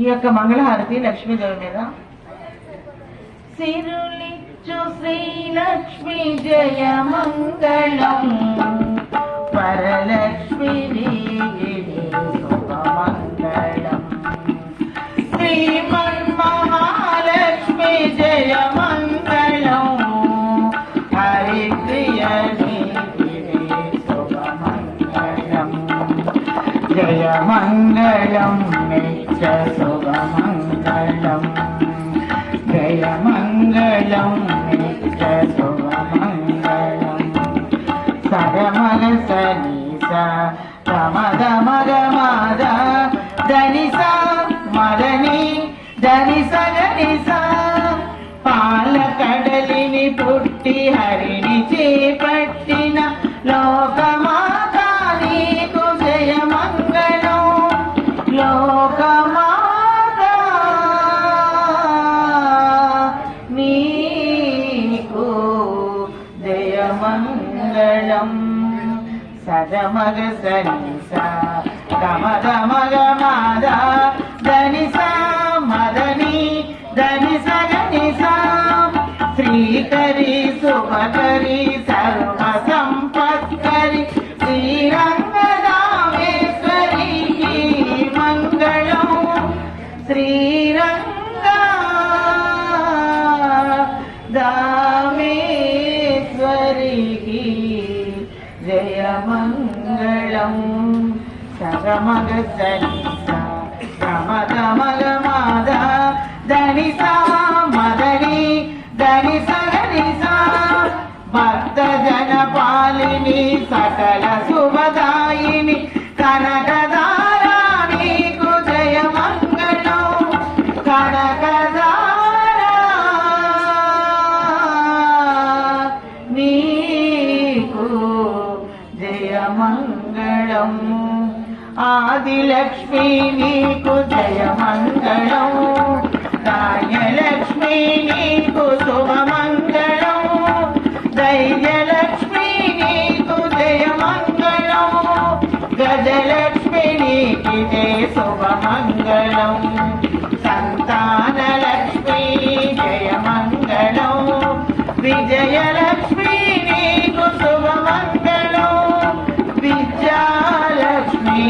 ఈ యొక్క మంగళహారతి లక్ష్మీదేవి మీద. సిరులిచ్చు శ్రీలక్ష్మి జయ మంగళం, వరలక్ష్మి శుభమంగళం, శ్రీమన్మహాలక్ష్మి జయ మంగళం, హరిప్రియ శుభమంగళం, జయ మంగళం నిత్య శుభమంగళం, జయ మంగళం నిత్య శుభమంగళం. సగమగ సనిస గమగ మగ మాద ధనిస మదని ధనిస గనిస, పాలకడలిని పుట్టి హరిని చేపట్టిన లోకమాత నీకు జయ మంగళం, లోకమాత నీకు జయ మంగళం. సగమగ సనిస గమగ మగ మాద ధనిస మదని ధనిస గనిస, శ్రీకరి శుభకరి సర్వ సంపత్కరి శ్రీరంగదామేశ్వరి మంగళం, శ్రీరంగదామేశ్వరి జయ మంగళం. సగమగ సనిస గమగ మగ మాద ధనిస మదని ధనిస గనిస, భక్త జన పాలిని సకల శుభదాయిని కనకదారా నీకు జయ మంగళం, కనకదారా నీకు జయ మంగళం. ఆదిలక్ష్మి నీకు జయ మంగళం, ధాన్యలక్ష్మి నీకు శుభమంగళం, ధైర్యలక్ష్మి నీకు జయ మంగళం, గజలక్ష్మి నీకు జయ శుభమంగళం, సంతానలక్ష్మి జయ మంగళం, విజయలక్ష్మి నీకు శుభమంగళం, విద్యాలక్ష్మి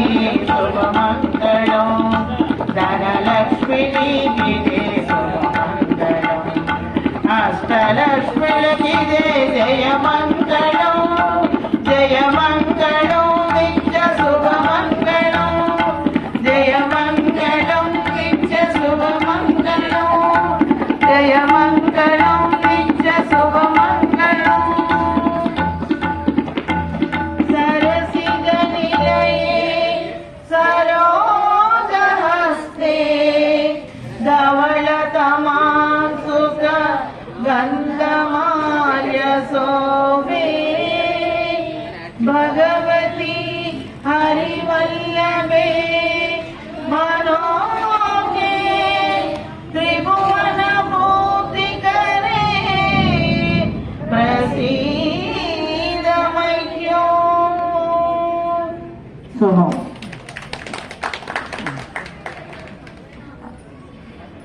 శుభమంగళం, ధనలక్ష్మి నీకు శుభమంగళం, అష్టలక్ష్మికి జయ మంగళం, జయ మంగళం నిత్య శుభమంగళం, జయ మంగళం నిత్య శుభమంగళం, జయ మంగళం నిత్య శుభమంగళం. సరసిజ నిలయే సరోజహస్తే ధవళతమాన్ సుఖ గంధమాల్య శోభే, భగవతి హరివల్లభే మనోగే త్రిభువన పూర్తికరే, ప్రసీద మహ్యం. శుభం.